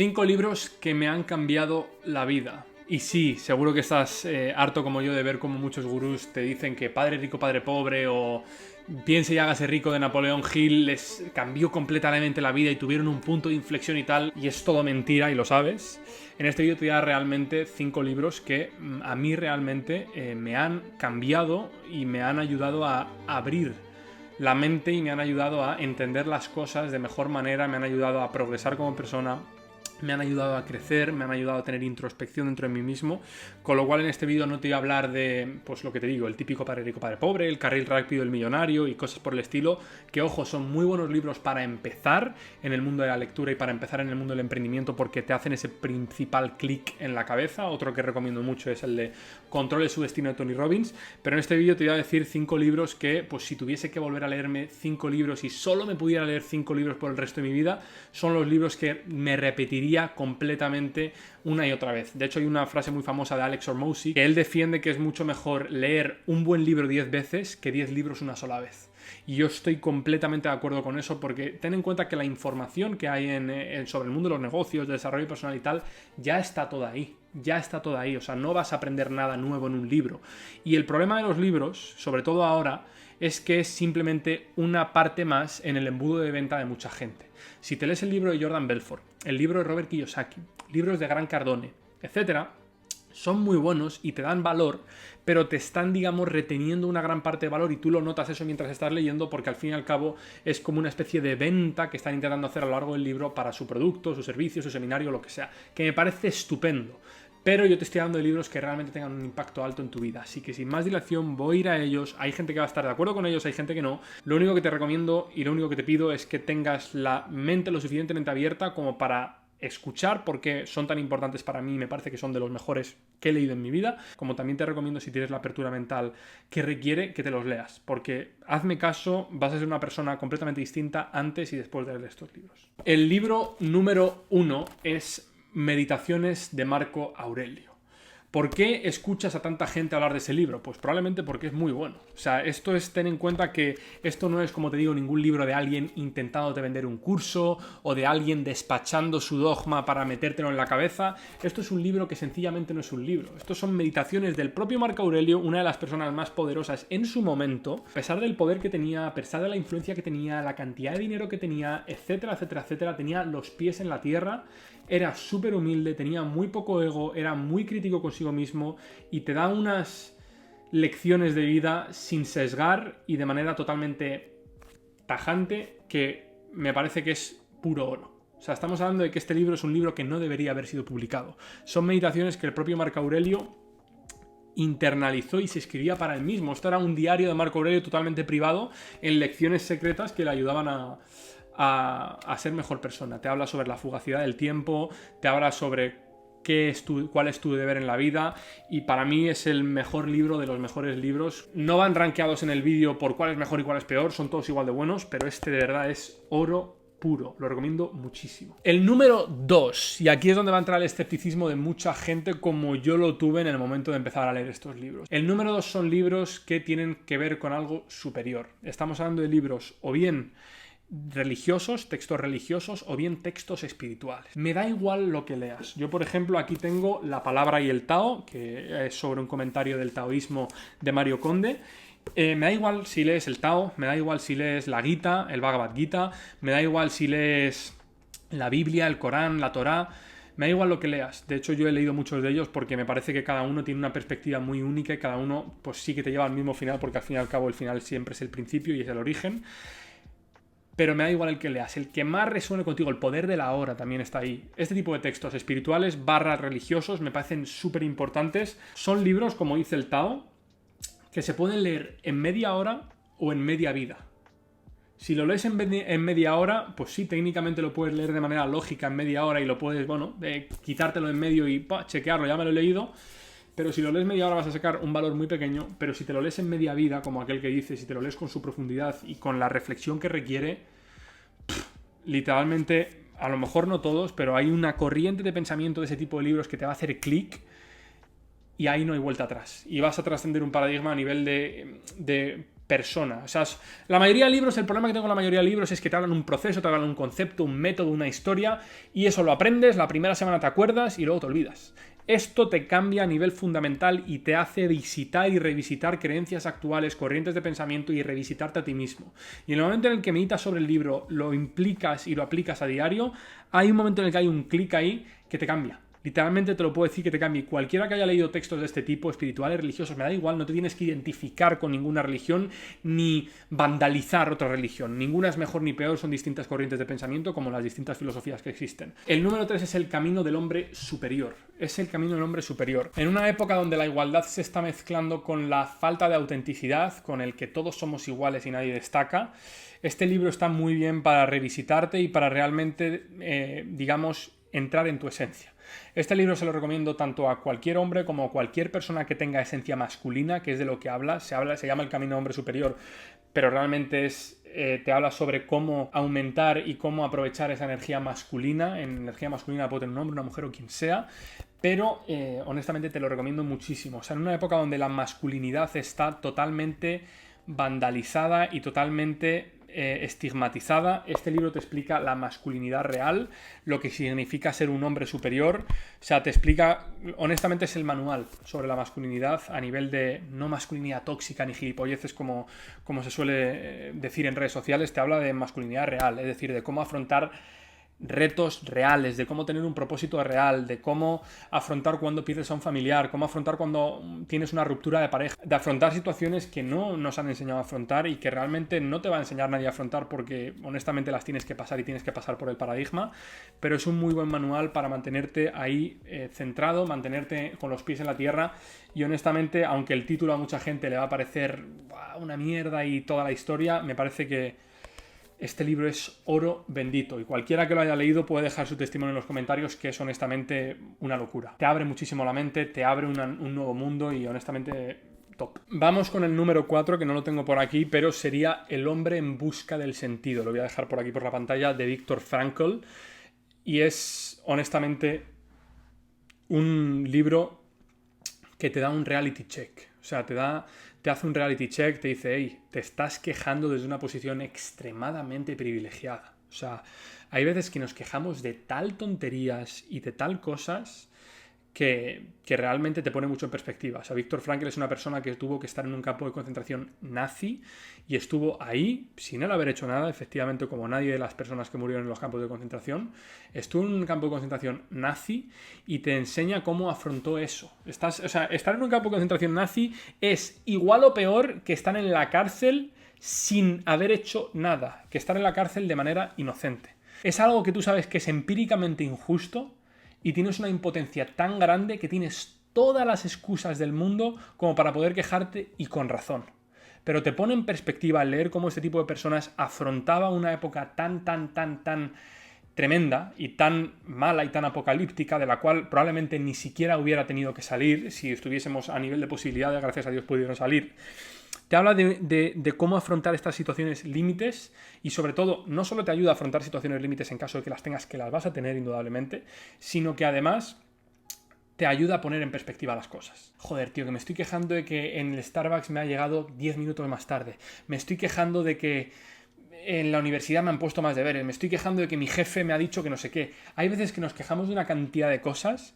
5 libros que me han cambiado la vida. Y sí, seguro que estás harto como yo de ver cómo muchos gurús te dicen que Padre Rico, Padre Pobre o Piense y hágase rico de Napoleón Hill les cambió completamente la vida y tuvieron un punto de inflexión y tal, y es todo mentira y lo sabes. En este vídeo te voy a dar realmente 5 libros que a mí realmente me han cambiado y me han ayudado a abrir la mente y me han ayudado a entender las cosas de mejor manera, me han ayudado a progresar como persona, me han ayudado a crecer, me han ayudado a tener introspección dentro de mí mismo, con lo cual en este vídeo no te voy a hablar de, pues lo que te digo, el típico Padre Rico, Padre Pobre, el carril rápido del millonario y cosas por el estilo, que ojo, son muy buenos libros para empezar en el mundo de la lectura y para empezar en el mundo del emprendimiento porque te hacen ese principal clic en la cabeza. Otro que recomiendo mucho es el de Controle su destino de Tony Robbins, pero en este vídeo te voy a decir 5 libros que, pues si tuviese que volver a leerme 5 libros y solo me pudiera leer 5 libros por el resto de mi vida, son los libros que me repetiría completamente una y otra vez. De hecho, hay una frase muy famosa de Alex Hormozi que él defiende que es mucho mejor leer un buen libro 10 veces que 10 libros una sola vez. Y yo estoy completamente de acuerdo con eso porque ten en cuenta que la información que hay sobre el mundo de los negocios, de desarrollo personal y tal, ya está toda ahí. Ya está toda ahí. O sea, no vas a aprender nada nuevo en un libro. Y el problema de los libros, sobre todo ahora, es que es simplemente una parte más en el embudo de venta de mucha gente. Si te lees el libro de Jordan Belfort, el libro de Robert Kiyosaki, libros de Grant Cardone, etcétera, son muy buenos y te dan valor, pero te están, digamos, reteniendo una gran parte de valor y tú lo notas eso mientras estás leyendo porque al fin y al cabo es como una especie de venta que están intentando hacer a lo largo del libro para su producto, su servicio, su seminario, lo que sea, que me parece estupendo. Pero yo te estoy hablando de libros que realmente tengan un impacto alto en tu vida. Así que sin más dilación voy a ir a ellos. Hay gente que va a estar de acuerdo con ellos, hay gente que no. Lo único que te recomiendo y lo único que te pido es que tengas la mente lo suficientemente abierta como para escuchar porque son tan importantes para mí y me parece que son de los mejores que he leído en mi vida, como también te recomiendo si tienes la apertura mental que requiere que te los leas, porque hazme caso, vas a ser una persona completamente distinta antes y después de leer estos libros. El libro número 1 es Meditaciones de Marco Aurelio. ¿Por qué escuchas a tanta gente hablar de ese libro? Pues probablemente porque es muy bueno. O sea, esto es, ten en cuenta que esto no es, como te digo, ningún libro de alguien intentándote vender un curso o de alguien despachando su dogma para metértelo en la cabeza. Esto es un libro que sencillamente no es un libro. Estos son meditaciones del propio Marco Aurelio, una de las personas más poderosas en su momento, a pesar del poder que tenía, a pesar de la influencia que tenía, la cantidad de dinero que tenía, etcétera, etcétera, etcétera, tenía los pies en la tierra. Era súper humilde, tenía muy poco ego, era muy crítico consigo mismo y te da unas lecciones de vida sin sesgar y de manera totalmente tajante que me parece que es puro oro. O sea, estamos hablando de que este libro es un libro que no debería haber sido publicado. Son meditaciones que el propio Marco Aurelio internalizó y se escribía para él mismo. Esto era un diario de Marco Aurelio totalmente privado en lecciones secretas que le ayudaban a ser mejor persona. Te habla sobre la fugacidad del tiempo, te habla sobre cuál es tu deber en la vida y para mí es el mejor libro de los mejores libros. No van rankeados en el vídeo por cuál es mejor y cuál es peor, son todos igual de buenos, pero este de verdad es oro puro, lo recomiendo muchísimo. El número 2, y aquí es donde va a entrar el escepticismo de mucha gente como yo lo tuve en el momento de empezar a leer estos libros. El número 2 son libros que tienen que ver con algo superior. Estamos hablando de libros o bien religiosos, textos religiosos o bien textos espirituales. Me da igual lo que leas. Yo, por ejemplo, aquí tengo La Palabra y el Tao, que es sobre un comentario del taoísmo de Mario Conde. Me da igual si lees el Tao, me da igual si lees la Gita, el Bhagavad Gita, me da igual si lees la Biblia, el Corán, la Torá. Me da igual lo que leas. De hecho, yo he leído muchos de ellos porque me parece que cada uno tiene una perspectiva muy única y cada uno pues sí que te lleva al mismo final porque al fin y al cabo el final siempre es el principio y es el origen. Pero me da igual el que leas, el que más resuene contigo, el poder de la hora también está ahí. Este tipo de textos espirituales / religiosos me parecen súper importantes. Son libros, como dice el Tao, que se pueden leer en media hora o en media vida. Si lo lees en media hora, pues sí, técnicamente lo puedes leer de manera lógica en media hora y lo puedes, quitártelo en medio y chequearlo, ya me lo he leído. Pero si lo lees media hora vas a sacar un valor muy pequeño, pero si te lo lees en media vida, como aquel que dice, si te lo lees con su profundidad y con la reflexión que requiere, literalmente, a lo mejor no todos, pero hay una corriente de pensamiento de ese tipo de libros que te va a hacer clic y ahí no hay vuelta atrás. Y vas a trascender un paradigma a nivel de persona. O sea, la mayoría de libros, el problema que tengo con la mayoría de libros es que te hablan un proceso, te hablan un concepto, un método, una historia, y eso lo aprendes, la primera semana te acuerdas y luego te olvidas. Esto te cambia a nivel fundamental y te hace visitar y revisitar creencias actuales, corrientes de pensamiento y revisitarte a ti mismo. Y en el momento en el que meditas sobre el libro, lo implicas y lo aplicas a diario, hay un momento en el que hay un clic ahí que te cambia. Literalmente te lo puedo decir que te cambie. Cualquiera que haya leído textos de este tipo, espirituales, religiosos, me da igual, no te tienes que identificar con ninguna religión ni vandalizar otra religión. Ninguna es mejor ni peor, son distintas corrientes de pensamiento como las distintas filosofías que existen. El número 3 es el camino del hombre superior. Es el camino del hombre superior. En una época donde la igualdad se está mezclando con la falta de autenticidad, con el que todos somos iguales y nadie destaca, este libro está muy bien para revisitarte y para realmente, entrar en tu esencia. Este libro se lo recomiendo tanto a cualquier hombre como a cualquier persona que tenga esencia masculina, que es de lo que habla. Se llama El Camino del Hombre Superior, pero realmente te habla sobre cómo aumentar y cómo aprovechar esa energía masculina. En energía masculina puede tener un hombre, una mujer o quien sea, pero honestamente te lo recomiendo muchísimo. O sea, en una época donde la masculinidad está totalmente vandalizada y totalmente estigmatizada, este libro te explica la masculinidad real, lo que significa ser un hombre superior. O sea, te explica, honestamente es el manual sobre la masculinidad a nivel de no masculinidad tóxica ni gilipolleces como se suele decir en redes sociales. Te habla de masculinidad real, es decir, de cómo afrontar retos reales, de cómo tener un propósito real, de cómo afrontar cuando pierdes a un familiar, cómo afrontar cuando tienes una ruptura de pareja, de afrontar situaciones que no nos han enseñado a afrontar y que realmente no te va a enseñar nadie a afrontar porque honestamente las tienes que pasar y tienes que pasar por el paradigma, pero es un muy buen manual para mantenerte ahí centrado, mantenerte con los pies en la tierra y honestamente, aunque el título a mucha gente le va a parecer una mierda y toda la historia, me parece que este libro es oro bendito y cualquiera que lo haya leído puede dejar su testimonio en los comentarios, que es honestamente una locura. Te abre muchísimo la mente, te abre un nuevo mundo y honestamente top. Vamos con el número 4, que no lo tengo por aquí, pero sería El hombre en busca del sentido. Lo voy a dejar por aquí por la pantalla, de Viktor Frankl. Y es honestamente un libro que te da un reality check. O sea, te hace un reality check, te dice, hey, te estás quejando desde una posición extremadamente privilegiada. O sea, hay veces que nos quejamos de tal tonterías y de tal cosas que realmente te pone mucho en perspectiva. O sea, Viktor Frankl es una persona que tuvo que estar en un campo de concentración nazi y estuvo ahí sin él haber hecho nada, efectivamente como nadie de las personas que murieron en los campos de concentración. Estuvo en un campo de concentración nazi y te enseña cómo afrontó eso. Estar en un campo de concentración nazi es igual o peor que estar en la cárcel sin haber hecho nada, que estar en la cárcel de manera inocente. Es algo que tú sabes que es empíricamente injusto y tienes una impotencia tan grande que tienes todas las excusas del mundo como para poder quejarte y con razón. Pero te pone en perspectiva al leer cómo este tipo de personas afrontaba una época tan tremenda y tan mala y tan apocalíptica, de la cual probablemente ni siquiera hubiera tenido que salir si estuviésemos a nivel de posibilidades, gracias a Dios pudieron salir. Te habla de cómo afrontar estas situaciones límites y sobre todo no solo te ayuda a afrontar situaciones límites en caso de que las tengas, que las vas a tener indudablemente, sino que además te ayuda a poner en perspectiva las cosas. Joder, tío, que me estoy quejando de que en el Starbucks me ha llegado 10 minutos más tarde. Me estoy quejando de que en la universidad me han puesto más deberes. Me estoy quejando de que mi jefe me ha dicho que no sé qué. Hay veces que nos quejamos de una cantidad de cosas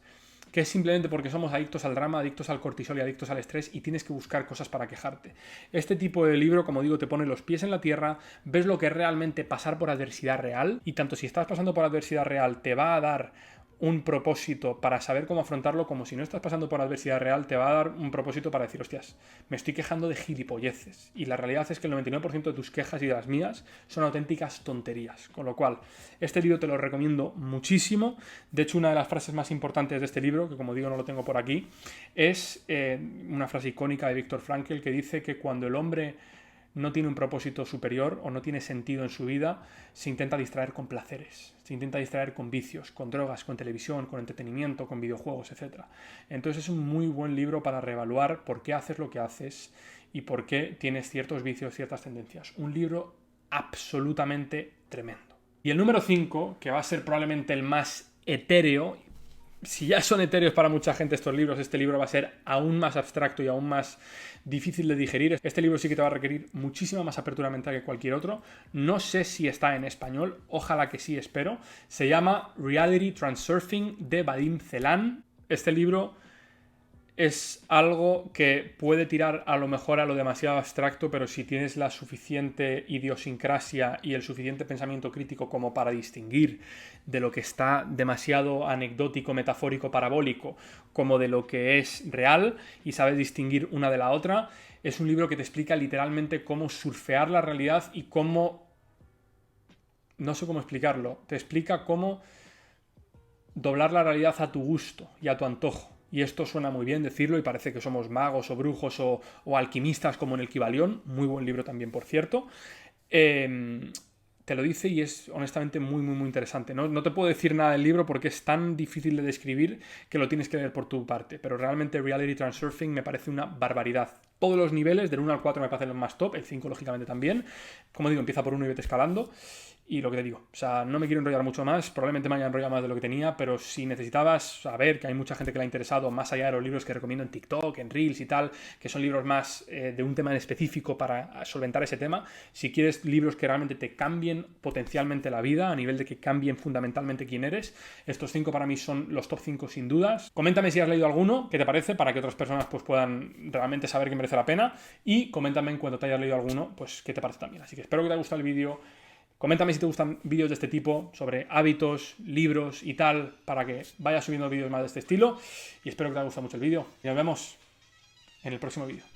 que es simplemente porque somos adictos al drama, adictos al cortisol y adictos al estrés y tienes que buscar cosas para quejarte. Este tipo de libro, como digo, te pone los pies en la tierra, ves lo que es realmente pasar por adversidad real y tanto si estás pasando por adversidad real te va a dar un propósito para saber cómo afrontarlo, como si no estás pasando por adversidad real te va a dar un propósito para decir, hostias, me estoy quejando de gilipolleces y la realidad es que el 99% de tus quejas y de las mías son auténticas tonterías, con lo cual este libro te lo recomiendo muchísimo. De hecho, una de las frases más importantes de este libro, que como digo no lo tengo por aquí, es una frase icónica de Viktor Frankl que dice que cuando el hombre no tiene un propósito superior o no tiene sentido en su vida, se intenta distraer con placeres, se intenta distraer con vicios, con drogas, con televisión, con entretenimiento, con videojuegos, etc. Entonces es un muy buen libro para reevaluar por qué haces lo que haces y por qué tienes ciertos vicios, ciertas tendencias. Un libro absolutamente tremendo. Y el número 5, que va a ser probablemente el más etéreo, si ya son etéreos para mucha gente estos libros, este libro va a ser aún más abstracto y aún más difícil de digerir. Este libro sí que te va a requerir muchísima más apertura mental que cualquier otro. No sé si está en español, ojalá que sí, espero. Se llama Reality Transurfing de Vadim Zeland. Este libro es algo que puede tirar a lo mejor a lo demasiado abstracto, pero si tienes la suficiente idiosincrasia y el suficiente pensamiento crítico como para distinguir de lo que está demasiado anecdótico, metafórico, parabólico, como de lo que es real, y sabes distinguir una de la otra, es un libro que te explica literalmente cómo surfear la realidad y cómo... no sé cómo explicarlo. Te explica cómo doblar la realidad a tu gusto y a tu antojo. Y esto suena muy bien decirlo y parece que somos magos o brujos o alquimistas como en el Kybalión. Muy buen libro también, por cierto. Te lo dice y es honestamente muy, muy, muy interesante. No te puedo decir nada del libro porque es tan difícil de describir que lo tienes que leer por tu parte. Pero realmente Reality Transurfing me parece una barbaridad. Todos los niveles, del 1 al 4 me parecen los más top, el 5 lógicamente también. Como digo, empieza por 1 y vete escalando. Y lo que te digo, o sea, no me quiero enrollar mucho más, probablemente me haya enrollado más de lo que tenía, pero si necesitabas saber que hay mucha gente que le ha interesado, más allá de los libros que recomiendo en TikTok, en Reels y tal, que son libros más de un tema en específico para solventar ese tema, si quieres libros que realmente te cambien potencialmente la vida, a nivel de que cambien fundamentalmente quién eres, estos 5 para mí son los top 5 sin dudas. Coméntame si has leído alguno, qué te parece, para que otras personas pues puedan realmente saber que merece la pena, y coméntame en cuanto te hayas leído alguno, pues qué te parece también. Así que espero que te haya gustado el vídeo. Coméntame si te gustan vídeos de este tipo, sobre hábitos, libros y tal, para que vaya subiendo vídeos más de este estilo. Y espero que te haya gustado mucho el vídeo. Y nos vemos en el próximo vídeo.